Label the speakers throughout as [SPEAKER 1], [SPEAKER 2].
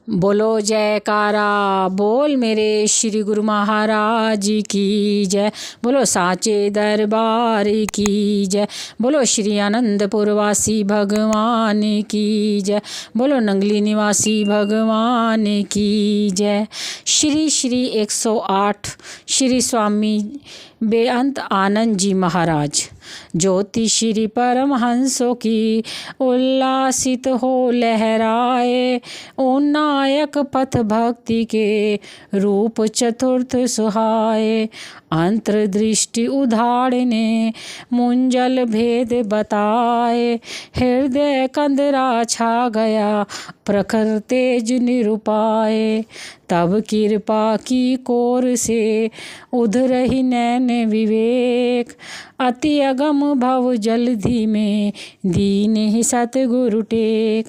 [SPEAKER 1] बोलो जयकारा बोल मेरे श्री गुरु महाराज की जय। बोलो साचे दरबार की जय। बोलो श्री आनंदपुर वासी भगवान की जय। बोलो नंगली निवासी भगवान की जय। श्री श्री 108 श्री स्वामी बेअंत आनंद जी महाराज। ज्योति श्री परमहंसों की उल्लासित हो लहराए। ओ नायक पथ भक्ति के रूप चतुर्थ सुहाए। अंतर्दृष्टि उधारने मुंजल भेद बताए। हृदय कंदरा छा गया प्रखर तेज निरुपाए। तब कृपा की कोर से उधरहि नैन विवेक। अति अगम भव जलधि में दीन ही सतगुरु टेक।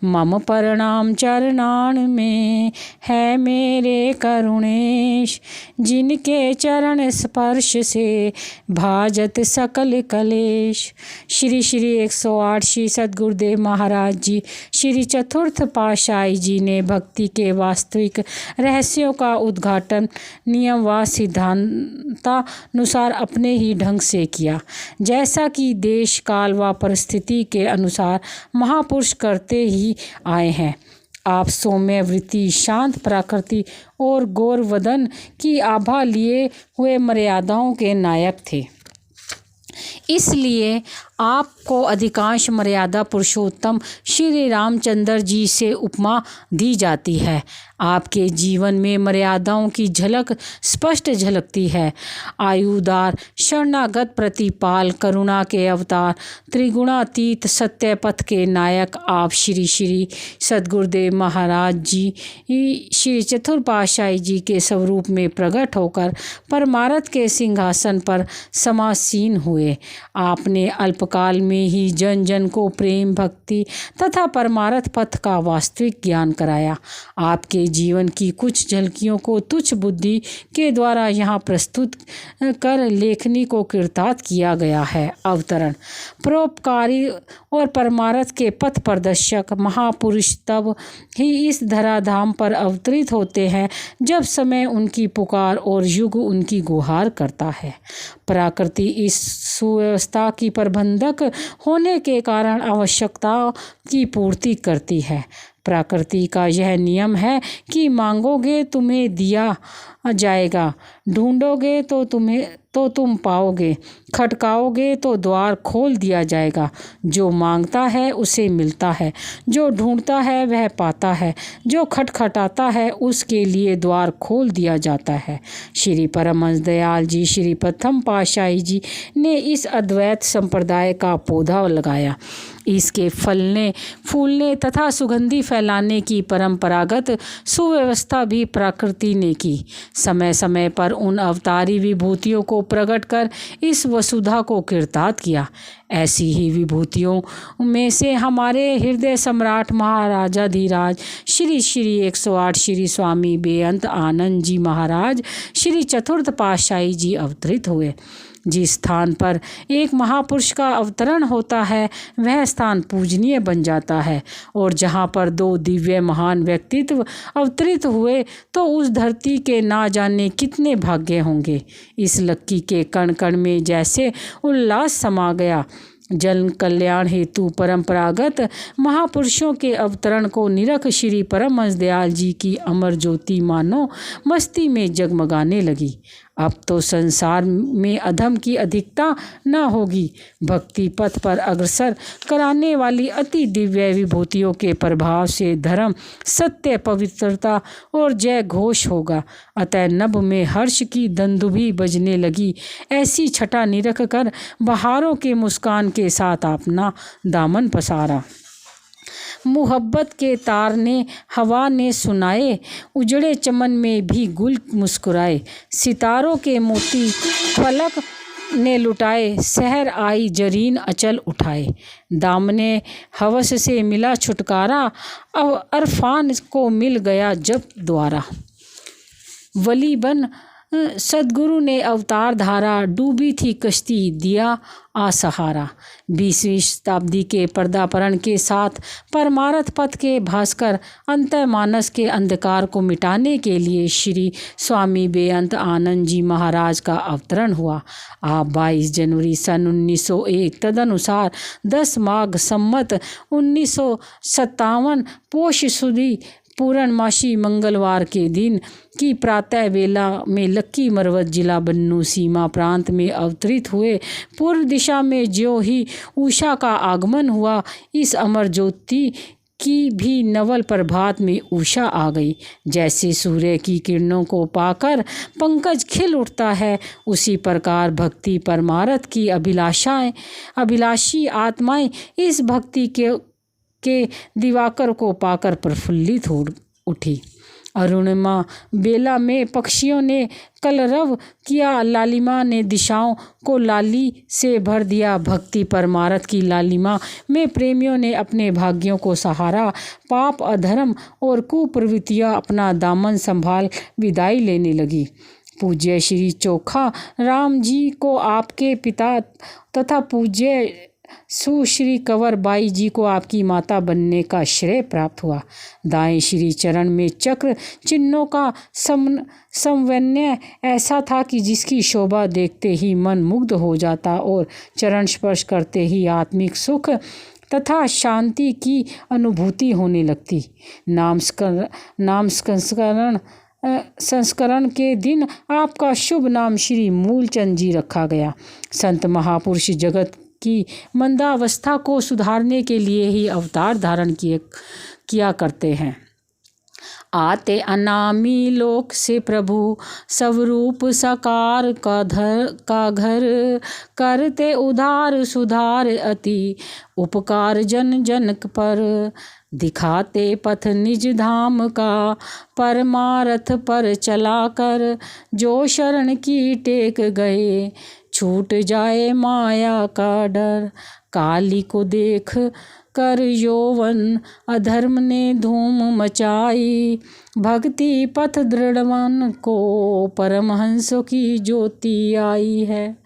[SPEAKER 1] मम प्रणाम चरणान में है मेरे करुणेश। जिनके चरण स्पर्श से भाजत सकल कलेश। श्री श्री 108 श्री सद्गुरुदेव महाराज जी श्री चतुर्थ पातशाही जी ने भक्ति के वास्तविक रहस्यों का उद्घाटन नियम व सिद्धांतानुसार अपने ही ढंग से किया, जैसा कि देश काल व परिस्थिति के अनुसार महापुरुष करते ही आए हैं। आप सौम्य वृत्ति, शांत प्रकृति और गौरवदन की आभा लिए हुए मर्यादाओं के नायक थे। इसलिए आपको अधिकांश मर्यादा पुरुषोत्तम श्री रामचंद्र जी से उपमा दी जाती है। आपके जीवन में मर्यादाओं की झलक स्पष्ट झलकती है। आयुदार, शरणागत प्रतिपाल, करुणा के अवतार, त्रिगुणातीत सत्य पथ के नायक आप श्री श्री सद्गुरुदेव महाराज जी श्री चतुर्थ पातशाही जी के स्वरूप में प्रकट होकर परमार्थ के सिंहासन पर समासीन हुए। आपने अल्पकाल में ही जन जन को प्रेम, भक्ति तथा परमार्थ पथ का वास्तविक ज्ञान कराया। आपके जीवन की कुछ झलकियों को तुच्छ बुद्धि के द्वारा यहाँ प्रस्तुत कर लेखनी को कृतार्थ किया गया है। अवतरण। परोपकारी और परमार्थ के पथ प्रदर्शक महापुरुष तब ही इस धराधाम पर अवतरित होते हैं जब समय उनकी पुकार और युग उनकी गुहार करता है। प्रकृति इस सुव्यवस्था की प्रबंधक होने के कारण आवश्यकताओं की पूर्ति करती है। प्रकृति का यह नियम है कि मांगोगे तुम्हें दिया जाएगा, ढूंढोगे तो तुम पाओगे, खटकाओगे तो द्वार खोल दिया जाएगा। जो मांगता है उसे मिलता है, जो ढूंढता है वह पाता है, जो खटखटाता है उसके लिए द्वार खोल दिया जाता है। श्री परमहंस दयाल जी श्री प्रथम पातशाही जी ने इस अद्वैत संप्रदाय का पौधा लगाया। इसके फलने, फूलने तथा सुगंधि फैलाने की परंपरागत सुव्यवस्था भी प्रकृति ने की। समय समय पर उन अवतारी विभूतियों को प्रकट कर इस वसुधा को कृतार्थ किया। ऐसी ही विभूतियों में से हमारे हृदय सम्राट महाराजाधिराज श्री श्री 108 श्री स्वामी बेअंत आनंद जी महाराज श्री चतुर्थ पातशाही जी अवतरित हुए। जिस स्थान पर एक महापुरुष का अवतरण होता है वह स्थान पूजनीय बन जाता है, और जहाँ पर दो दिव्य महान व्यक्तित्व अवतरित हुए तो उस धरती के ना जाने कितने भाग्य होंगे। इस लक्की के कण कण में जैसे उल्लास समा गया। जन कल्याण हेतु परंपरागत महापुरुषों के अवतरण को निरख श्री परमहंस दयाल जी की अमर ज्योति मानो मस्ती में जगमगाने लगी। अब तो संसार में अधम की अधिकता न होगी। भक्ति पथ पर अग्रसर कराने वाली अति दिव्य विभूतियों के प्रभाव से धर्म, सत्य, पवित्रता और जय घोष होगा। अतः नभ में हर्ष की दंदुभी बजने लगी। ऐसी छटा निरख कर बहारों के मुस्कान के साथ अपना दामन पसारा। मुहब्बत के तार ने हवा ने सुनाए, उजड़े चमन में भी गुल मुस्कुराए। सितारों के मोती फलक ने लुटाए, सहर आई जरीन अचल उठाए। दामने हवस से मिला छुटकारा, अब अरफान को मिल गया जब द्वारा। वली बन सद्गुरु ने अवतार धारा, डूबी थी कश्ती, दिया आसहारा। 20वीं शताब्दी के पर्दापरण के साथ परमार्थ पथ के भास्कर अंतर्मानस के अंधकार को मिटाने के लिए श्री स्वामी बेअंत आनंद जी महाराज का अवतरण हुआ। आप 22 जनवरी सन 1901 तदनुसार 10 माघ सम्मत 1957 पोष सुदी पूर्णमासी मंगलवार के दिन की प्रातः वेला में लक्की मरवत जिला बन्नू सीमा प्रांत में अवतरित हुए। पूर्व दिशा में ज्यों ही उषा का आगमन हुआ, इस अमर ज्योति की भी नवल प्रभात में उषा आ गई। जैसे सूर्य की किरणों को पाकर पंकज खिल उठता है, उसी प्रकार भक्ति परमार्थ की अभिलाषी आत्माएं इस भक्ति के दिवाकर को पाकर प्रफुल्लित हो उठी। अरुणिमा बेला में पक्षियों ने कलरव किया, लालिमा ने दिशाओं को लाली से भर दिया। भक्ति परमार्थ की लालिमा में प्रेमियों ने अपने भाग्यों को सहारा। पाप, अधर्म और कुप्रवृत्तियाँ अपना दामन संभाल विदाई लेने लगी। पूज्य श्री चोखा राम जी को आपके पिता तथा पूज्य सुश्री कंवर बाई जी को आपकी माता बनने का श्रेय प्राप्त हुआ। दाएं श्री चरण में चक्र चिन्हों का समन्वय ऐसा था कि जिसकी शोभा देखते ही मन मुग्ध हो जाता और चरण स्पर्श करते ही आत्मिक सुख तथा शांति की अनुभूति होने लगती। संस्करण के दिन आपका शुभ नाम श्री मूलचंद जी रखा गया। संत महापुरुष जगत की मंदावस्था को सुधारने के लिए ही अवतार धारण किया करते हैं। आते अनामी लोक से प्रभु, स्वरूप साकार का घर, करते उदार सुधार अति, उपकार जन जनक पर, दिखाते पथ निज धाम का, परमार्थ पर चला कर, जो शरण की टेक गए, छूट जाए माया का डर। काली को देख कर यौवन अधर्म ने धूम मचाई, भक्ति पथ दृढ़वन को परमहंसों की ज्योति आई है।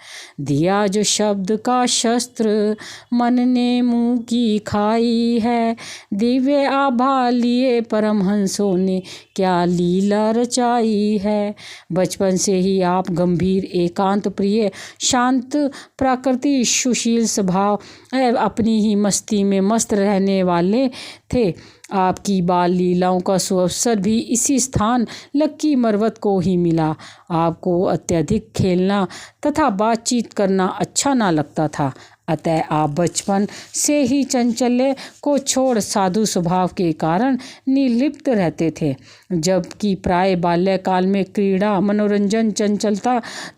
[SPEAKER 1] दिया जो शब्द का शस्त्र, मन ने मुँह की खाई है, दिव्य आभा लिए परमहंसों ने क्या लीला रचाई है। बचपन से ही आप गंभीर, एकांत प्रिय, शांत प्रकृति, सुशील स्वभाव, अपनी ही मस्ती में मस्त रहने वाले थे। आपकी बाल लीलाओं का सुअवसर भी इसी स्थान लक्की मरवत को ही मिला। आपको अत्यधिक खेलना तथा बातचीत करना अच्छा ना लगता था, अतः आप बचपन से ही चंचल्य को छोड़ साधु स्वभाव के कारण निर्लिप्त रहते थे। जबकि प्राय बाल्यकाल में क्रीड़ा, मनोरंजन, चंचलता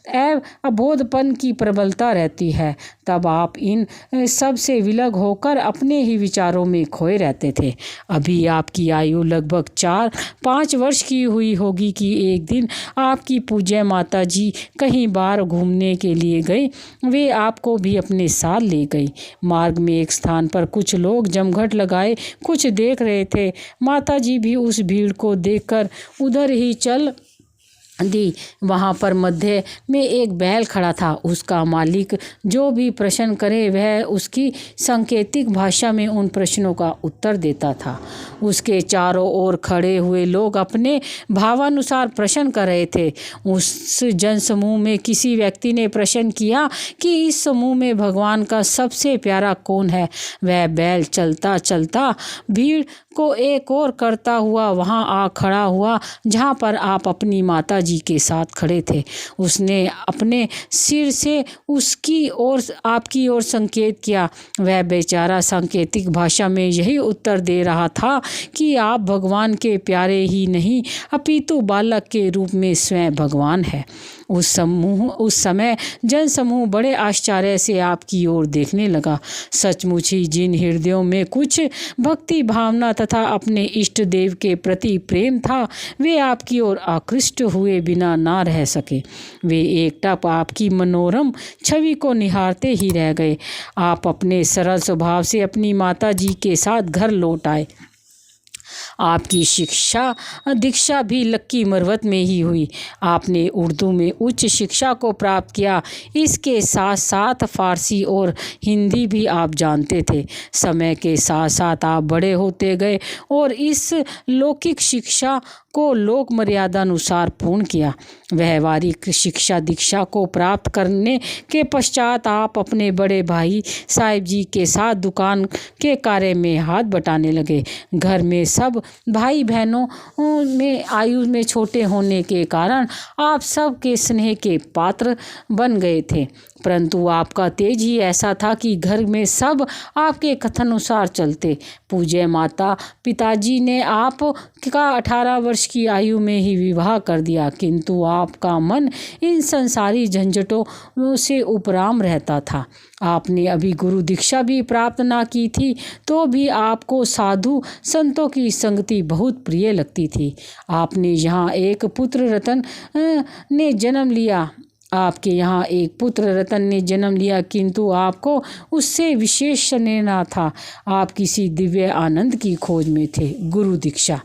[SPEAKER 1] एवं अबोधपन की प्रबलता रहती है, तब आप इन सब से विलग होकर अपने ही विचारों में खोए रहते थे। अभी आपकी आयु लगभग 4-5 वर्ष की हुई होगी कि एक दिन आपकी पूज्य माता जी कहीं बाहर घूमने के लिए गई। वे आपको भी अपने साथ ले गई। मार्ग में एक स्थान पर कुछ लोग जमघट लगाए कुछ देख रहे थे। माता जी भी उस भीड़ को देखकर उधर ही चल दी। वहाँ पर मध्य में एक बैल खड़ा था। उसका मालिक जो भी प्रश्न करे वह उसकी सांकेतिक भाषा में उन प्रश्नों का उत्तर देता था। उसके चारों ओर खड़े हुए लोग अपने भावानुसार प्रश्न कर रहे थे। उस जनसमूह में किसी व्यक्ति ने प्रश्न किया कि इस समूह में भगवान का सबसे प्यारा कौन है। वह बैल चलता चलता भीड़ को एक और करता हुआ वहाँ आ खड़ा हुआ जहाँ पर आप अपनी माता जी के साथ खड़े थे। उसने अपने सिर से उसकी ओर आपकी ओर संकेत किया। वह बेचारा सांकेतिक भाषा में यही उत्तर दे रहा था कि आप भगवान के प्यारे ही नहीं अपितु बालक के रूप में स्वयं भगवान है। उस समय जनसमूह बड़े आश्चर्य से आपकी ओर देखने लगा। सचमुच ही जिन हृदयों में कुछ भक्ति भावना तथा अपने इष्ट देव के प्रति प्रेम था, वे आपकी ओर आकृष्ट हुए बिना ना रह सके। वे एकटक आपकी मनोरम छवि को निहारते ही रह गए। आप अपने सरल स्वभाव से अपनी माता जी के साथ घर लौट आए। आपकी शिक्षा दीक्षा भी लक्की मरवत में ही हुई। आपने उर्दू में उच्च शिक्षा को प्राप्त किया। इसके साथ साथ फ़ारसी और हिंदी भी आप जानते थे। समय के साथ साथ आप बड़े होते गए और इस लौकिक शिक्षा को लोक मर्यादा अनुसार पूर्ण किया। व्यवहारिक शिक्षा दीक्षा को प्राप्त करने के पश्चात आप अपने बड़े भाई साहिब जी के साथ दुकान के कार्य में हाथ बटाने लगे। घर में सब भाई बहनों में आयु में छोटे होने के कारण आप सब के स्नेह के पात्र बन गए थे, परंतु आपका तेज ही ऐसा था कि घर में सब आपके कथन अनुसार चलते। पूज्य माता पिताजी ने आप का 18 वर्ष की आयु में ही विवाह कर दिया, किंतु आपका मन इन संसारी झंझटों से उपराम रहता था। आपने अभी गुरु दीक्षा भी प्राप्त ना की थी, तो भी आपको साधु संतों की संगति बहुत प्रिय लगती थी। आपने यहाँ एक पुत्र रतन ने जन्म लिया आपके यहाँ एक पुत्र रतन ने जन्म लिया, किंतु आपको उससे विशेष स्नेह न था। आप किसी दिव्य आनंद की खोज में थे। गुरु दीक्षा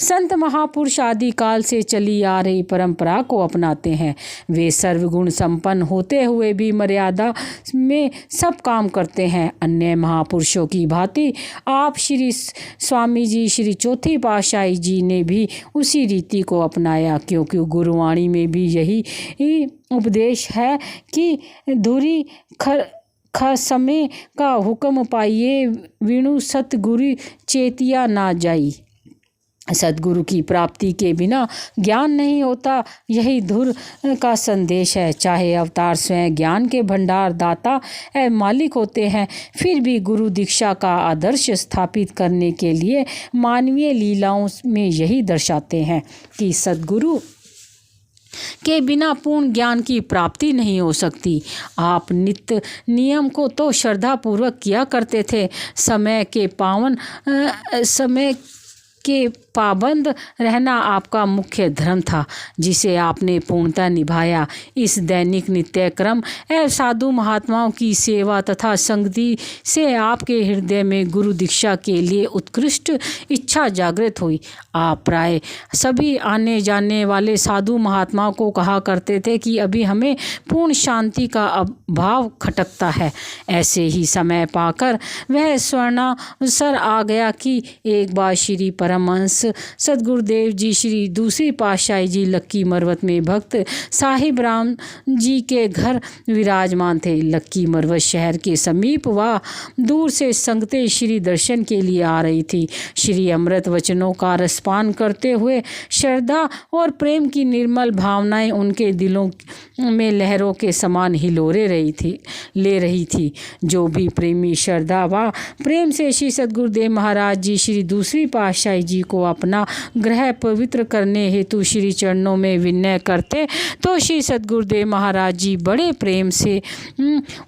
[SPEAKER 1] संत महापुरुष आदि काल से चली आ रही परंपरा को अपनाते हैं। वे सर्वगुण संपन्न होते हुए भी मर्यादा में सब काम करते हैं। अन्य महापुरुषों की भांति आप श्री स्वामी जी श्री चौथी पातशाही जी ने भी उसी रीति को अपनाया, क्योंकि गुरुवाणी में भी यही उपदेश है कि धुरी समय का हुक्म पाइए, विणु सतगुरु चेतिया ना जाई। सद्गुरु की प्राप्ति के बिना ज्ञान नहीं होता, यही धुर का संदेश है। चाहे अवतार स्वयं ज्ञान के भंडार दाता एवं मालिक होते हैं, फिर भी गुरु दीक्षा का आदर्श स्थापित करने के लिए मानवीय लीलाओं में यही दर्शाते हैं कि सद्गुरु के बिना पूर्ण ज्ञान की प्राप्ति नहीं हो सकती। आप नित्य नियम को तो श्रद्धापूर्वक किया करते थे। समय के पाबंद रहना आपका मुख्य धर्म था, जिसे आपने पूर्णतः निभाया। इस दैनिक नित्य क्रम एवं साधु महात्माओं की सेवा तथा संगति से आपके हृदय में गुरु दीक्षा के लिए उत्कृष्ट इच्छा जागृत हुई। आप प्राय सभी आने जाने वाले साधु महात्माओं को कहा करते थे कि अभी हमें पूर्ण शांति का अभाव खटकता है। ऐसे ही समय पाकर वह स्वर्णावसर आ गया कि एक बार श्री परमहंस सद्गुरुदेव जी श्री दूसरी पातशाही जी लक्की मरवत में भक्त साहिब राम जी के घर विराजमान थे। लक्की मरवत शहर के समीप व दूर से संगतें श्री दर्शन के लिए आ रही थी। श्री अमृत वचनों का रसपान करते हुए श्रद्धा और प्रेम की निर्मल भावनाएं उनके दिलों में लहरों के समान हिलोरे ले रही थी। जो भी प्रेमी श्रद्धा व प्रेम से श्री सद्गुरुदेव महाराज जी श्री दूसरी पातशाही जी को अपना गृह पवित्र करने हेतु श्री चरणों में विनय करते, तो श्री सद्गुरुदेव महाराज जी बड़े प्रेम से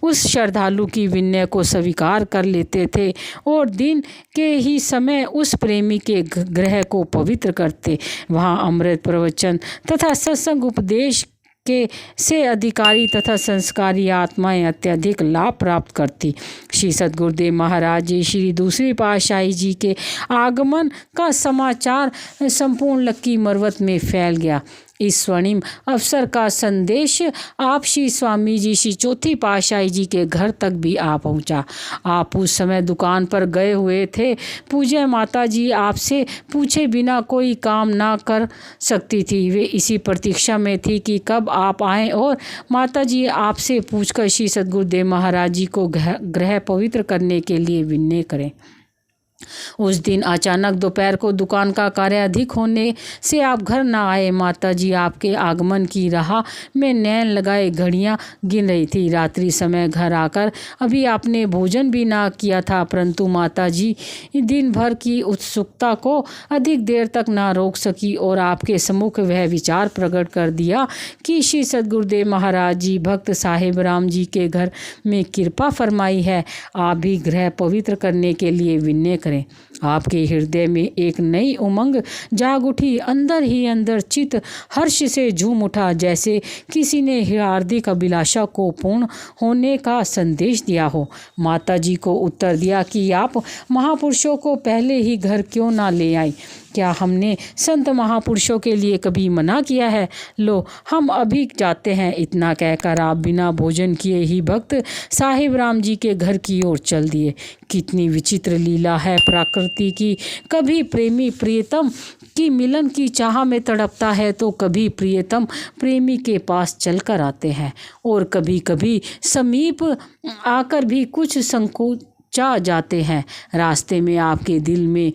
[SPEAKER 1] उस श्रद्धालु की विनय को स्वीकार कर लेते थे और दिन के ही समय उस प्रेमी के गृह को पवित्र करते। वहाँ अमृत प्रवचन तथा सत्संग उपदेश से अधिकारी तथा संस्कारी आत्माएं अत्यधिक लाभ प्राप्त करती। श्री सद्गुरुदेव महाराज जी श्री दूसरी पातशाही जी के आगमन का समाचार संपूर्ण लक्की मरवत में फैल गया। इस स्वर्णिम अवसर का संदेश आप श्री स्वामी जी श्री चौथी पातशाही जी के घर तक भी आ पहुंचा। आप उस समय दुकान पर गए हुए थे। पूज्य माता जी आपसे पूछे बिना कोई काम ना कर सकती थी। वे इसी प्रतीक्षा में थी कि कब आप आएं और माता जी आपसे पूछकर श्री सद्गुरुदेव महाराज जी को गृह पवित्र करने के लिए विनय करें। उस दिन अचानक दोपहर को दुकान का कार्य अधिक होने से आप घर न आए। माता जी आपके आगमन की राह में नैन लगाए घड़ियां गिन रही थी। रात्रि समय घर आकर अभी आपने भोजन भी ना किया था, परंतु माता जी दिन भर की उत्सुकता को अधिक देर तक ना रोक सकी और आपके सम्मुख वह विचार प्रकट कर दिया कि श्री सद्गुरुदेव महाराज जी भक्त साहिब राम जी के घर में कृपा फरमाई है, आप भी गृह पवित्र करने के लिए विनय करें। आपके हृदय में एक नई उमंग जाग उठी। अंदर ही अंदर चित्त हर्ष से झूम उठा, जैसे किसी ने हार्दिक अभिलाषा को पूर्ण होने का संदेश दिया हो। माता जी को उत्तर दिया कि आप महापुरुषों को पहले ही घर क्यों ना ले आई? क्या हमने संत महापुरुषों के लिए कभी मना किया है? लो, हम अभी जाते हैं। इतना कहकर आप बिना भोजन किए ही भक्त साहिब राम जी के घर की ओर चल दिए। कितनी विचित्र लीला है प्रकृति की। कभी प्रेमी प्रियतम की मिलन की चाह में तड़पता है, तो कभी प्रियतम प्रेमी के पास चलकर आते हैं, और कभी कभी समीप आकर भी कुछ संकोचा जाते हैं। रास्ते में आपके दिल में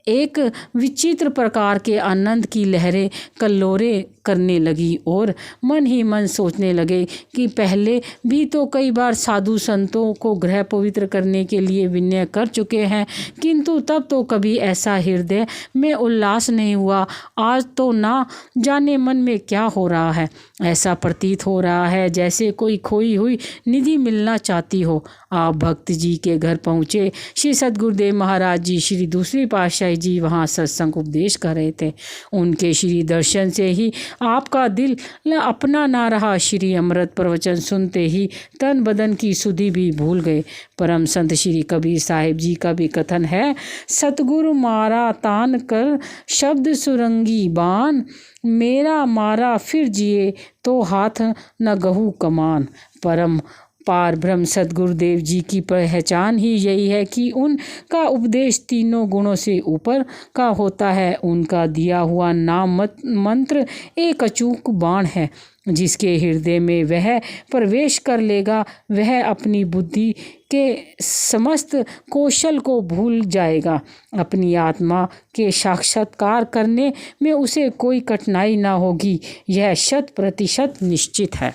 [SPEAKER 1] एक विचित्र प्रकार के आनंद की लहरें कल्लोरे करने लगी, और मन ही मन सोचने लगे कि पहले भी तो कई बार साधु संतों को गृह पवित्र करने के लिए विनय कर चुके हैं, किंतु तब तो कभी ऐसा हृदय में उल्लास नहीं हुआ। आज तो ना जाने मन में क्या हो रहा है। ऐसा प्रतीत हो रहा है जैसे कोई खोई हुई निधि मिलना चाहती हो। आप भक्त जी के घर पहुँचे। श्री सद्गुरुदेव महाराज जी श्री दूसरी पातशाही जी वहाँ सत्संग उपदेश कर रहे थे। उनके श्री दर्शन से ही आपका दिल अपना ना रहा। श्री अमृत प्रवचन सुनते ही तन बदन की सुधि भी भूल गए। परम संत श्री कबीर साहिब जी का भी कथन है, सतगुरु मारा तान कर शब्द सुरंगी बान, मेरा मारा फिर जिए तो हाथ न गहू कमान। परम पार ब्रह्म सद्गुरुदेव जी की पहचान ही यही है कि उनका उपदेश तीनों गुणों से ऊपर का होता है। उनका दिया हुआ नाम मंत्र एक अचूक बाण है। जिसके हृदय में वह प्रवेश कर लेगा, वह अपनी बुद्धि के समस्त कौशल को भूल जाएगा। अपनी आत्मा के साक्षात्कार करने में उसे कोई कठिनाई ना होगी, यह 100% निश्चित है।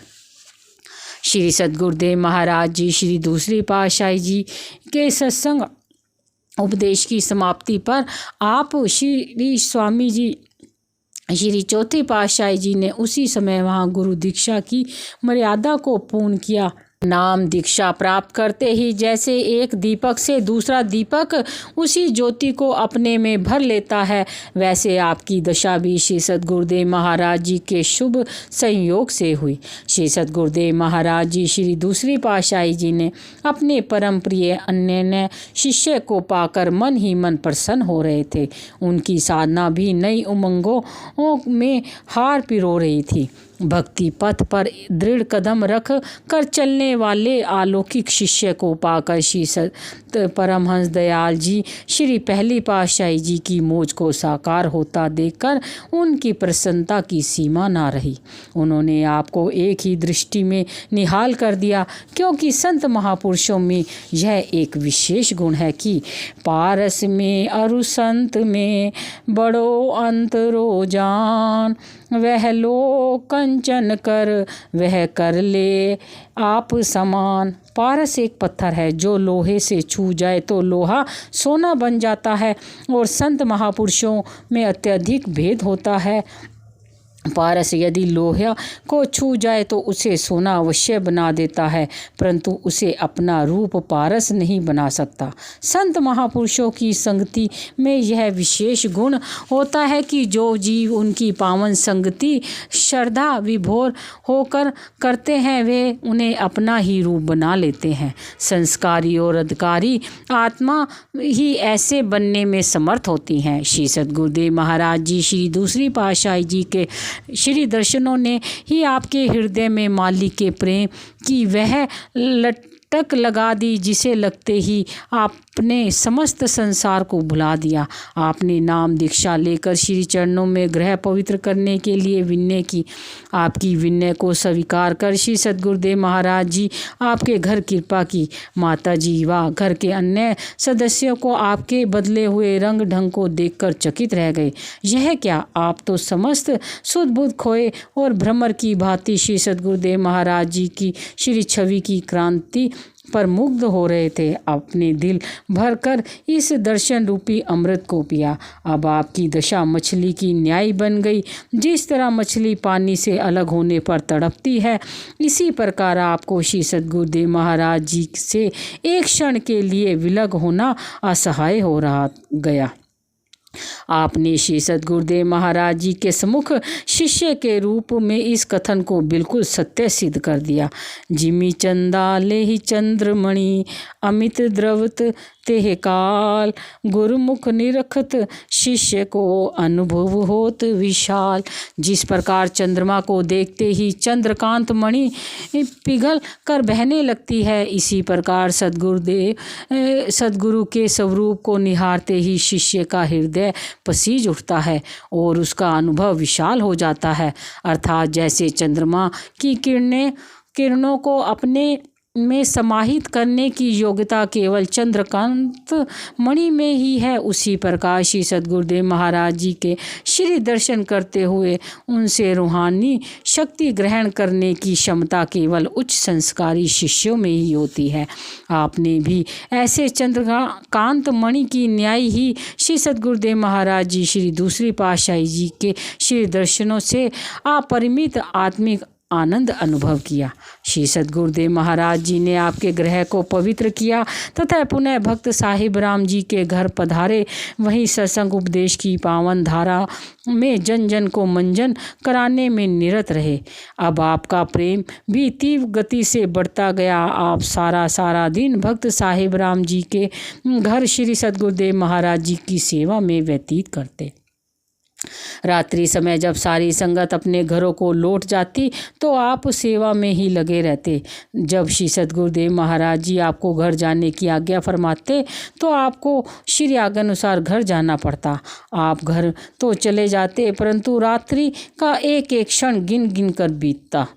[SPEAKER 1] श्री सद्गुरुदेव महाराज जी श्री दूसरी पातशाही जी के सत्संग उपदेश की समाप्ति पर आप श्री स्वामी जी श्री चौथे पातशाही जी ने उसी समय वहाँ गुरु दीक्षा की मर्यादा को पूर्ण किया। नाम दीक्षा प्राप्त करते ही जैसे एक दीपक से दूसरा दीपक उसी ज्योति को अपने में भर लेता है, वैसे आपकी दशा भी श्री सद्गुरुदेव महाराज जी के शुभ संयोग से हुई। श्री सद्गुरुदेव महाराज जी श्री दूसरी पातशाही जी ने अपने परम प्रिय अन्य शिष्य को पाकर मन ही मन प्रसन्न हो रहे थे। उनकी साधना भी नई उमंगों में हार पिरो रही थी। भक्ति पथ पर दृढ़ कदम रख कर चलने वाले अलौकिक शिष्य को पाकर श्री परमहंस दयाल जी श्री पहली पातशाही जी की मौज को साकार होता देखकर उनकी प्रसन्नता की सीमा ना रही। उन्होंने आपको एक ही दृष्टि में निहाल कर दिया, क्योंकि संत महापुरुषों में यह एक विशेष गुण है कि पारस में अरु संत में बड़ो अंतरो जान, वह लो कंचन कर वह कर ले आप समान। पारस एक पत्थर है जो लोहे से छू जाए तो लोहा सोना बन जाता है, और संत महापुरुषों में अत्यधिक भेद होता है। पारस यदि लोहा को छू जाए तो उसे सोना अवश्य बना देता है, परंतु उसे अपना रूप पारस नहीं बना सकता। संत महापुरुषों की संगति में यह विशेष गुण होता है कि जो जीव उनकी पावन संगति श्रद्धा विभोर होकर करते हैं, वे उन्हें अपना ही रूप बना लेते हैं। संस्कारी और अधिकारी आत्मा ही ऐसे बनने में समर्थ होती हैं। श्री सद्गुरुदेव महाराज जी श्री दूसरी पातशाही जी के श्री दर्शनों ने ही आपके हृदय में मालिक के प्रेम की वह लटक लगा दी, जिसे लगते ही आपने समस्त संसार को भुला दिया। आपने नाम दीक्षा लेकर श्री चरणों में गृह पवित्र करने के लिए विनय की। आपकी विनय को स्वीकार कर श्री सद्गुरुदेव महाराज जी आपके घर कृपा की। माता जी व घर के अन्य सदस्यों को आपके बदले हुए रंग ढंग को देखकर चकित रह गए। यह क्या, आप तो समस्त सुध बुध खोए और भ्रमर की भांति श्री सद्गुरुदेव महाराज जी की श्री छवि की क्रांति पर मुग्ध हो रहे थे। अपने दिल भरकर इस दर्शन रूपी अमृत को पिया। अब आपकी दशा मछली की न्याय बन गई। जिस तरह मछली पानी से अलग होने पर तड़पती है, इसी प्रकार आपको श्री सद्गुरुदेव महाराज जी से एक क्षण के लिए विलग होना असहाय हो रहा गया। आपने श्री सद्गुरुदेव महाराज जी के सम्मुख शिष्य के रूप में इस कथन को बिल्कुल सत्य सिद्ध कर दिया। जिमि चंदा लेहि चंद्रमणि अमित द्रवत तेह काल, गुरुमुख निरखत शिष्य को अनुभव होत विशाल। जिस प्रकार चंद्रमा को देखते ही चंद्रकांत मणि पिघल कर बहने लगती है, इसी प्रकार सद्गुरु के स्वरूप को निहारते ही शिष्य का हृदय पसीज उठता है और उसका अनुभव विशाल हो जाता है। अर्थात जैसे चंद्रमा की किरणों को अपने में समाहित करने की योग्यता केवल चंद्रकांत मणि में ही है, उसी प्रकार श्री सद्गुरुदेव महाराज जी के श्री दर्शन करते हुए उनसे रूहानी शक्ति ग्रहण करने की क्षमता केवल उच्च संस्कारी शिष्यों में ही होती है। आपने भी ऐसे चंद्रकांत मणि की न्याय ही श्री सद्गुरुदेव महाराज जी श्री दूसरी पातशाही जी के श्री दर्शनों से अपरिमित आत्मिक आनंद अनुभव किया। श्री सद्गुरुदेव महाराज जी ने आपके ग्रह को पवित्र किया तथा पुनः भक्त साहिब राम जी के घर पधारे। वहीं सत्संग उपदेश की पावन धारा में जन जन को मंजन कराने में निरत रहे। अब आपका प्रेम भी तीव्र गति से बढ़ता गया। आप सारा दिन भक्त साहिब राम जी के घर श्री सद्गुरुदेव महाराज जी की सेवा में व्यतीत करते। रात्रि समय जब सारी संगत अपने घरों को लौट जाती तो आप सेवा में ही लगे रहते। जब श्री सद्गुरुदेव महाराज जी आपको घर जाने की आज्ञा फरमाते तो आपको श्री आज्ञा अनुसार घर जाना पड़ता। आप घर तो चले जाते परंतु रात्रि का एक एक क्षण गिन गिन कर बीतता।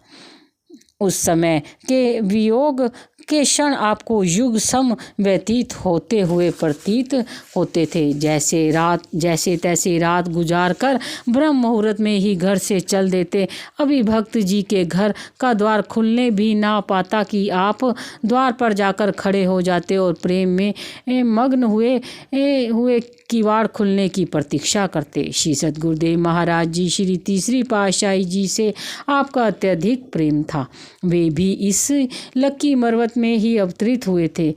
[SPEAKER 1] उस समय के वियोग के क्षण आपको युग सम व्यतीत होते हुए प्रतीत होते थे। जैसे तैसे रात गुजार कर ब्रह्म मुहूर्त में ही घर से चल देते। अभी भक्त जी के घर का द्वार खुलने भी ना पाता कि आप द्वार पर जाकर खड़े हो जाते और प्रेम में मग्न हुए किवाड़ खुलने की प्रतीक्षा करते। श्री सद्गुरुदेव महाराज जी श्री तीसरी पातशाही जी से आपका अत्यधिक प्रेम था। वे भी इस लक्की मरवत में ही अवतरित हुए थे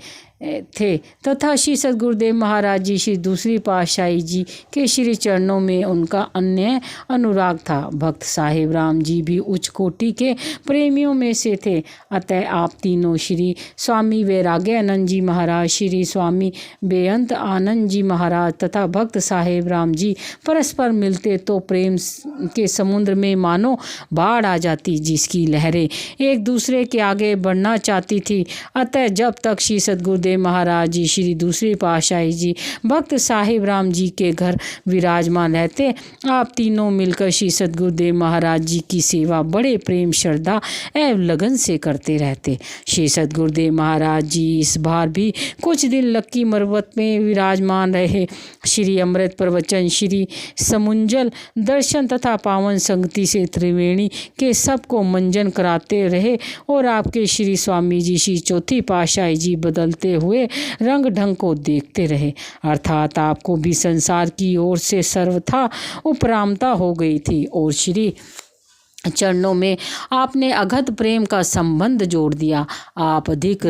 [SPEAKER 1] तथा श्री सद्गुरुदेव महाराज जी श्री दूसरी पातशाही जी के श्री चरणों में उनका अन्य अनुराग था। भक्त साहिब राम जी भी उच्च कोटि के प्रेमियों में से थे। अतः आप तीनों श्री स्वामी वैराग्यानंद जी महाराज, श्री स्वामी बेअंत आनंद जी महाराज तथा भक्त साहिब राम जी परस्पर मिलते तो प्रेम के समुद्र में मानो बाढ़ आ जाती, जिसकी लहरें एक दूसरे के आगे बढ़ना चाहती थी। अतः जब तक श्री सद्गुरुदेव महाराज जी श्री दूसरी पातशाही जी भक्त साहिब राम जी के घर विराजमान रहते, आप तीनों मिलकर श्री सद्गुरुदेव महाराज जी की सेवा बड़े प्रेम, श्रद्धा एवं लगन से करते रहते। श्री सद्गुरुदेव महाराज जी इस बार भी कुछ दिन लक्की मरवत में विराजमान रहे। श्री अमृत प्रवचन, श्री समुंजल दर्शन तथा पावन संगति से त्रिवेणी के सबको मंजन कराते रहे और आपके श्री स्वामी जी श्री चौथी पातशाही जी बदलते हुए रंग ढंग को देखते रहे। अर्थात आपको भी संसार की ओर से सर्वथा उपरामता हो गई थी और श्री चरणों में आपने अगध प्रेम का संबंध जोड़ दिया। आप अधिक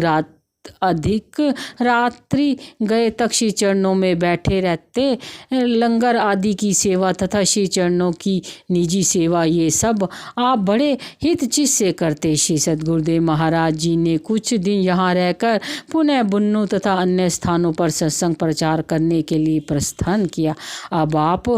[SPEAKER 1] रात्रि गए तक श्री चरणों में बैठे रहते। लंगर आदि की सेवा तथा श्री चरणों की निजी सेवा, ये सब आप बड़े हितचित से करते। श्री सद्गुरुदेव महाराज जी ने कुछ दिन यहाँ रहकर पुनः बुन्नू तथा अन्य स्थानों पर सत्संग प्रचार करने के लिए प्रस्थान किया। अब आप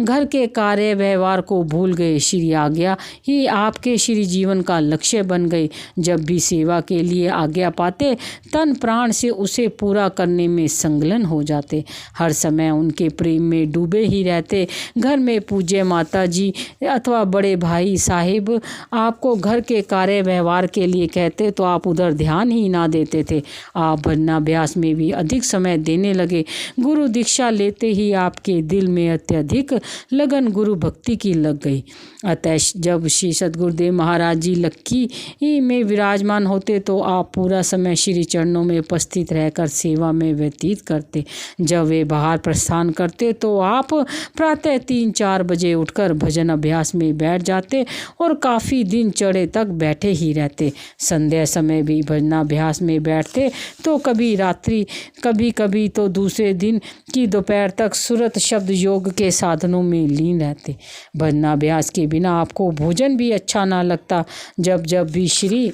[SPEAKER 1] घर के कार्य व्यवहार को भूल गए। श्री आज्ञा ही आपके श्री जीवन का लक्ष्य बन गई। जब भी सेवा के लिए आज्ञा पाते तन प्राण से उसे पूरा करने में संलग्न हो जाते। हर समय उनके प्रेम में डूबे ही रहते। घर में पूज्य माता जी अथवा बड़े भाई साहिब आपको घर के कार्य व्यवहार के लिए कहते तो आप उधर ध्यान ही ना देते थे। आप भजनाभ्यास में भी अधिक समय देने लगे। गुरु दीक्षा लेते ही आपके दिल में अत्यधिक लगन गुरु भक्ति की लग गई। अतः जब श्री सद्गुरुदेव महाराज जी लक्की में विराजमान होते तो आप पूरा समय श्री चरणों में उपस्थित रहकर सेवा में व्यतीत करते। जब वे बाहर प्रस्थान करते तो आप प्रातः 3-4 बजे उठकर भजन अभ्यास में बैठ जाते और काफ़ी दिन चढ़े तक बैठे ही रहते। संध्या समय भी भजनाभ्यास में बैठते तो कभी रात्रि, कभी कभी तो दूसरे दिन की दोपहर तक सुरत शब्द योग के साधनों में लीन रहते। भजनाभ्यास के बिना आपको भोजन भी अच्छा ना लगता। जब भी श्री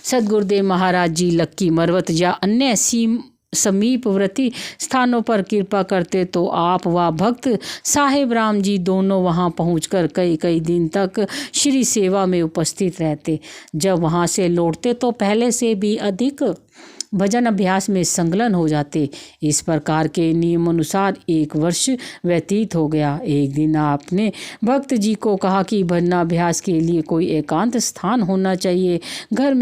[SPEAKER 1] सद्गुरुदेव महाराज जी लक्की मरवत या अन्य समीपवर्ती स्थानों पर कृपा करते तो आप व भक्त साहेब राम जी दोनों वहां पहुंचकर कई दिन तक श्री सेवा में उपस्थित रहते। जब वहां से लौटते तो पहले से भी अधिक भजन अभ्यास में संलग्न हो जाते। इस प्रकार के नियम अनुसार 1 वर्ष व्यतीत हो गया। एक दिन आपने भक्त जी को कहा कि भजनाभ्यास के लिए कोई एकांत स्थान होना चाहिए। घर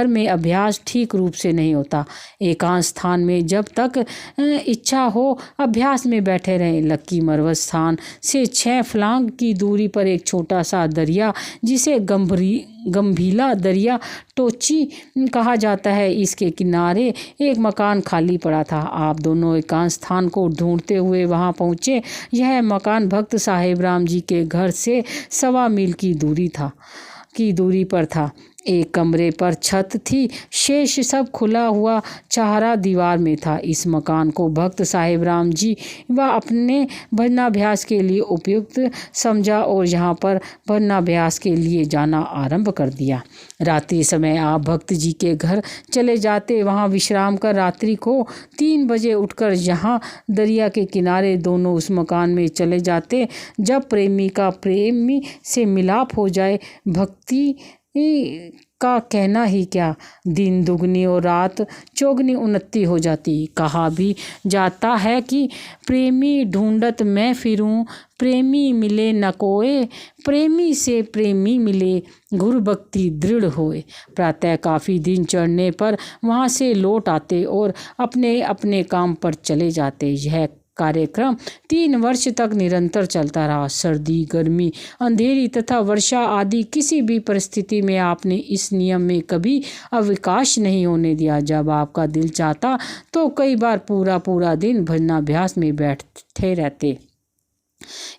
[SPEAKER 1] में अभ्यास ठीक रूप से नहीं होता। एकांत स्थान में जब तक इच्छा हो अभ्यास में बैठे रहें। लक्की मरवत स्थान से 6 फलांग की दूरी पर एक छोटा सा दरिया, जिसे गंभीला दरिया टोची कहा जाता है, इसके किनारे एक मकान खाली पड़ा था। आप दोनों एकांत स्थान को ढूंढते हुए वहां पहुंचे। यह मकान भक्त साहेब राम जी के घर से 1.25 मील की दूरी पर था। एक कमरे पर छत थी, शेष सब खुला हुआ चाहरा दीवार में था। इस मकान को भक्त साहेब राम जी व अपने भजनाभ्यास के लिए उपयुक्त समझा और यहाँ पर भजनाभ्यास के लिए जाना आरंभ कर दिया। रात्रि समय आप भक्त जी के घर चले जाते। वहाँ विश्राम कर रात्रि को 3 बजे उठकर यहाँ दरिया के किनारे दोनों उस मकान में चले जाते। जब प्रेमी का प्रेमी से मिलाप हो जाए, भक्ति का कहना ही क्या, दिन दुगनी और रात चौगनी उन्नति हो जाती। कहा भी जाता है कि प्रेमी ढूंढत मैं फिरूं, प्रेमी मिले न कोए, प्रेमी से प्रेमी मिले, गुरु भक्ति दृढ़ होए। प्रातः काफ़ी दिन चढ़ने पर वहाँ से लौट आते और अपने अपने काम पर चले जाते। यह कार्यक्रम 3 वर्ष तक निरंतर चलता रहा। सर्दी, गर्मी, अंधेरी तथा वर्षा आदि किसी भी परिस्थिति में आपने इस नियम में कभी अवकाश नहीं होने दिया। जब आपका दिल चाहता तो कई बार पूरा दिन भजनाभ्यास में बैठे रहते।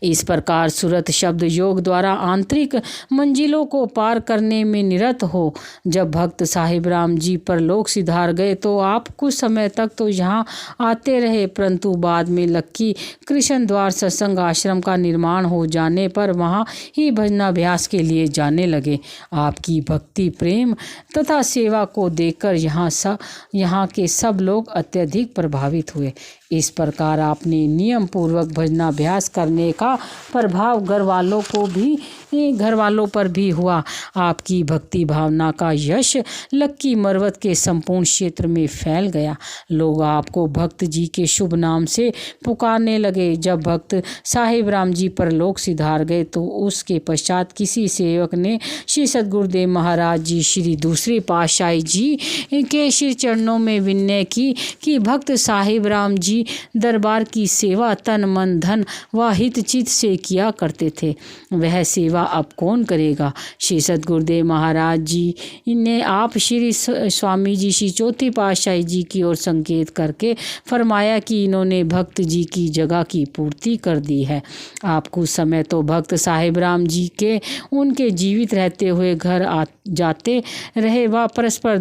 [SPEAKER 1] इस प्रकार सुरत शब्द योग द्वारा आंतरिक मंजिलों को पार करने में निरत हो। जब भक्त साहिब राम जी परलोक सिधार गए तो आप कुछ समय तक तो यहाँ आते रहे, परंतु बाद में लक्की कृष्ण द्वार सत्संग आश्रम का निर्माण हो जाने पर वहाँ ही भजनाभ्यास के लिए जाने लगे। आपकी भक्ति, प्रेम तथा सेवा को देखकर यहाँ के सब लोग अत्यधिक प्रभावित हुए। इस प्रकार आपने नियम पूर्वक भजनाभ्यास करने का प्रभाव घर वालों पर भी हुआ। आपकी भक्ति भावना का यश लक्की मरवत के संपूर्ण क्षेत्र में फैल गया। लोग आपको भक्त जी के शुभ नाम से पुकारने लगे। जब भक्त साहिब राम जी परलोक सिधार गए तो उसके पश्चात किसी सेवक ने श्री सद्गुरुदेव महाराज जी श्री दूसरे पातशाही जी के श्री चरणों में विनय की कि भक्त साहिब राम जी दरबार की सेवा तन मन धन व हित चित से किया करते थे, वह सेवा अब कौन करेगा। श्री सद्गुरुदेव महाराज जी ने आप श्री स्वामी जी श्री चौथी पातशाही जी की ओर संकेत करके फरमाया कि इन्होंने भक्त जी की जगह की पूर्ति कर दी है। आप कुछ समय तो भक्त साहिब राम जी के उनके जीवित रहते हुए घर जाते रहे व परस्पर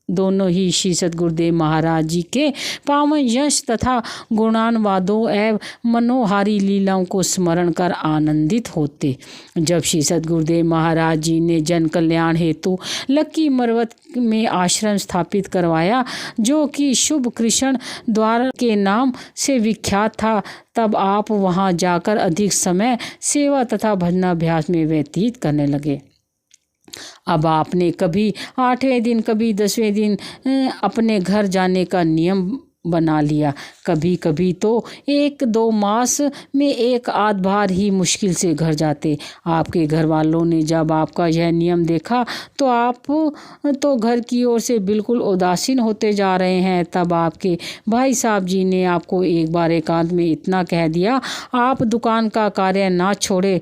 [SPEAKER 1] दोनों ही श्री सद्गुरुदेव महाराज जी के पावन यश तथा गुणानुवादों एवं मनोहारी लीलाओं को स्मरण कर आनंदित होते। जब श्री सद्गुरुदेव महाराज जी ने जन कल्याण हेतु लक्की मरवत में आश्रम स्थापित करवाया, जो कि शुभ कृष्ण द्वार के नाम से विख्यात था, तब आप वहां जाकर अधिक समय सेवा तथा भजनाभ्यास में व्यतीत करने लगे। अब आपने कभी 8वें दिन कभी 10वें दिन अपने घर जाने का नियम बना लिया। कभी कभी तो 1-2 मास में 1 आध बार ही मुश्किल से घर जाते। आपके घर वालों ने जब आपका यह नियम देखा तो आप तो घर की ओर से बिल्कुल उदासीन होते जा रहे हैं। तब आपके भाई साहब जी ने आपको एक बार एकांत में इतना कह दिया, आप दुकान का कार्य ना छोड़े,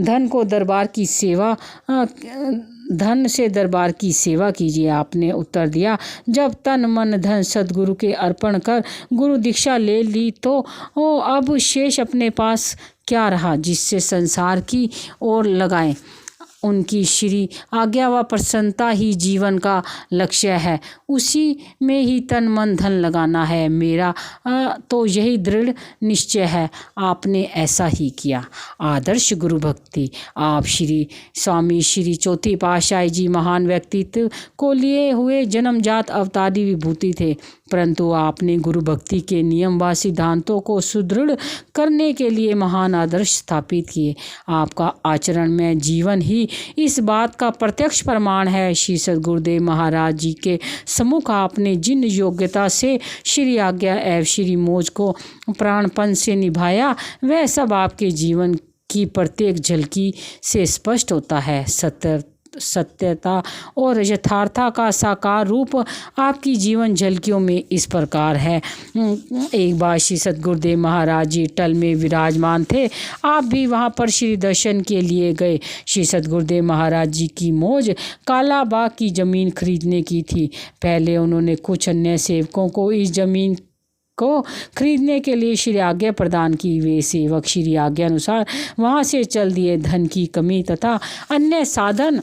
[SPEAKER 1] धन को दरबार की सेवा धन से दरबार की सेवा कीजिए। आपने उत्तर दिया, जब तन मन धन सदगुरु के अर्पण कर गुरु दीक्षा ले ली तो अब शेष अपने पास क्या रहा जिससे संसार की ओर लगाएं। उनकी श्री आज्ञा व प्रसन्नता ही जीवन का लक्ष्य है, उसी में ही तन मन धन लगाना है। मेरा तो यही दृढ़ निश्चय है। आपने ऐसा ही किया। आदर्श गुरु भक्ति। आप श्री स्वामी श्री चौथी पातशाही जी महान व्यक्तित्व को लिए हुए जन्मजात अवतारी विभूति थे, परंतु आपने गुरु भक्ति के नियम व सिद्धांतों को सुदृढ़ करने के लिए महान आदर्श स्थापित किए। आपका आचरण में जीवन ही इस बात का प्रत्यक्ष प्रमाण है। श्री सद्गुरुदेव महाराज जी के सम्मुख आपने जिन योग्यता से श्री आज्ञा एवं श्री मोज को प्राणपन से निभाया, वह सब आपके जीवन की प्रत्येक झलकी से स्पष्ट होता है। सत्यता और यथार्थता का साकार रूप आपकी जीवन झलकियों में इस प्रकार है। एक बार श्री सद्गुरुदेव महाराज जी टल में विराजमान थे। आप भी वहां पर श्री दर्शन के लिए गए। श्री सद्गुरुदेव महाराज जी की मौज कालाबाग की ज़मीन खरीदने की थी। पहले उन्होंने कुछ अन्य सेवकों को इस ज़मीन को खरीदने के लिए श्री आज्ञा प्रदान की। वे सेवक श्री आज्ञा अनुसार वहां से चल दिए। धन की कमी तथा अन्य साधन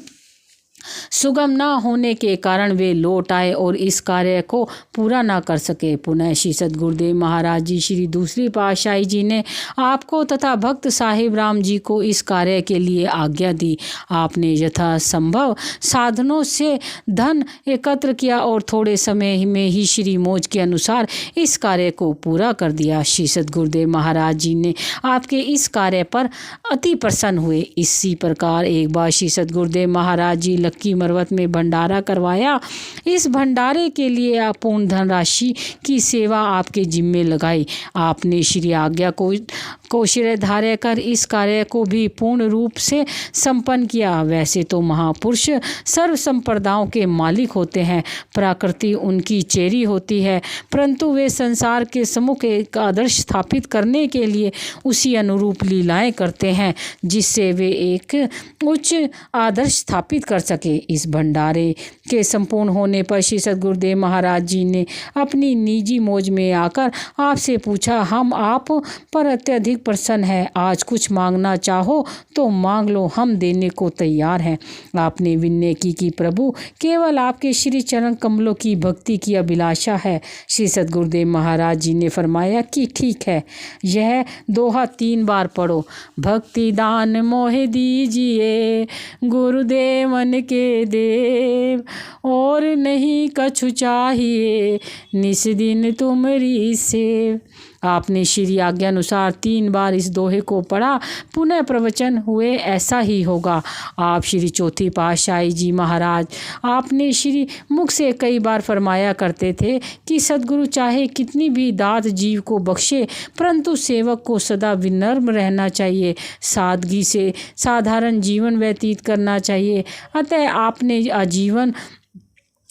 [SPEAKER 1] सुगम न होने के कारण वे लौट आए और इस कार्य को पूरा न कर सके। पुनः श्री सद्गुरुदेव महाराज जी श्री दूसरी पातशाही जी ने आपको तथा भक्त साहिब राम जी को इस कार्य के लिए आज्ञा दी। आपने यथासंभव साधनों से धन एकत्र किया और थोड़े समय में ही श्री मोज के अनुसार इस कार्य को पूरा कर दिया। श्री सद्गुरुदेव महाराज जी ने आपके इस कार्य पर अति प्रसन्न हुए। इसी प्रकार एक बार श्री सद्गुरुदेव महाराज जी की मरवत में भंडारा करवाया। इस भंडारे के लिए आप पूर्ण धनराशि की सेवा आपके जिम्मे लगाई। आपने श्री आज्ञा को शिरधार्य कर इस कार्य को भी पूर्ण रूप से संपन्न किया। वैसे तो महापुरुष सर्व संप्रदायों के मालिक होते हैं, प्रकृति उनकी चेरी होती है, परंतु वे संसार के सम्मुख एक आदर्श स्थापित करने के लिए उसी अनुरूप लीलाएं करते हैं जिससे वे एक उच्च आदर्श स्थापित कर सके। इस भंडारे के संपूर्ण होने पर श्री सद्गुरुदेव महाराज जी ने अपनी निजी मौज में आकर आपसे पूछा, हम आप पर अत्यधिक प्रसन्न है, आज कुछ मांगना चाहो तो मांग लो, हम देने को तैयार हैं। आपने विनय की कि प्रभु केवल आपके श्री चरण कमलों की भक्ति की अभिलाषा है। श्री सद्गुरुदेव महाराज जी ने फरमाया कि ठीक है, यह दोहा 3 बार पढ़ो। भक्ति दान मोहे दीजिए गुरुदेवन के देव, और नहीं कछु चाहिए निस दिन तुमरी सेव। आपने श्री आज्ञा अनुसार 3 बार इस दोहे को पढ़ा। पुनः प्रवचन हुए ऐसा ही होगा। आप श्री चौथी पातशाही जी महाराज आपने श्री मुख से कई बार फरमाया करते थे कि सद्गुरु चाहे कितनी भी दात जीव को बख्शे, परंतु सेवक को सदा विनम्र रहना चाहिए, सादगी से साधारण जीवन व्यतीत करना चाहिए। अतः आपने आजीवन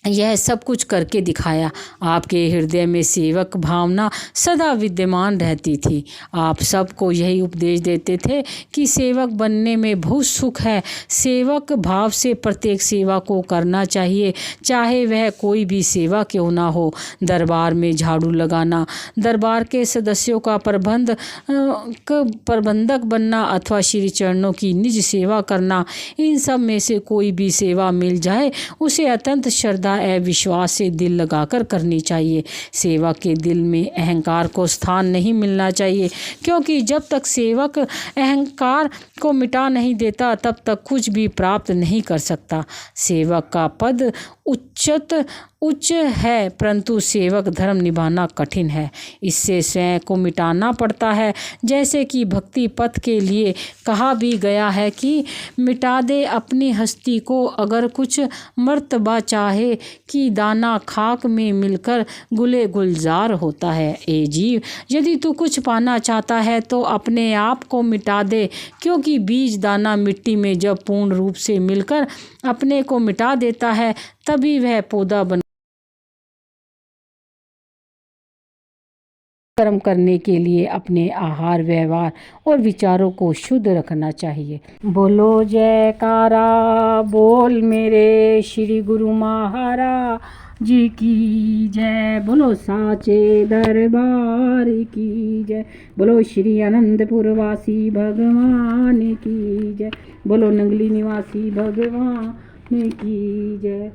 [SPEAKER 1] यह सब कुछ करके दिखाया। आपके हृदय में सेवक भावना सदा विद्यमान रहती थी। आप सबको यही उपदेश देते थे कि सेवक बनने में बहुत सुख है। सेवक भाव से प्रत्येक सेवा को करना चाहिए, चाहे वह कोई भी सेवा क्यों ना हो। दरबार में झाड़ू लगाना, दरबार के सदस्यों का प्रबंधक बनना अथवा श्री चरणों की निज सेवा करना, इन सब में से कोई भी सेवा मिल जाए उसे अत्यंत श्रद्धा विश्वास से दिल लगाकर करनी चाहिए। सेवा के दिल में अहंकार को स्थान नहीं मिलना चाहिए, क्योंकि जब तक सेवक अहंकार को मिटा नहीं देता तब तक कुछ भी प्राप्त नहीं कर सकता। सेवक का पद उच्च है, परंतु सेवक धर्म निभाना कठिन है। इससे स्वयं को मिटाना पड़ता है। जैसे कि भक्ति पथ के लिए कहा भी गया है कि मिटा दे अपनी हस्ती को, अगर कुछ मर्तबा चाहे कि दाना खाक में मिलकर गुले गुलजार होता है। ए जीव, यदि तू कुछ पाना चाहता है तो अपने आप को मिटा दे, क्योंकि बीज दाना मिट्टी में जब पूर्ण रूप से मिलकर अपने को मिटा देता है तभी वह पौधा बन कर्म करने के लिए अपने आहार, व्यवहार और विचारों को शुद्ध रखना चाहिए। बोलो जयकारा बोल मेरे श्री गुरु महाराज जी की जय। बोलो साचे दरबार की जय। बोलो श्री अनंतपुर वासी भगवान की जय। बोलो नंगली निवासी भगवान की जय।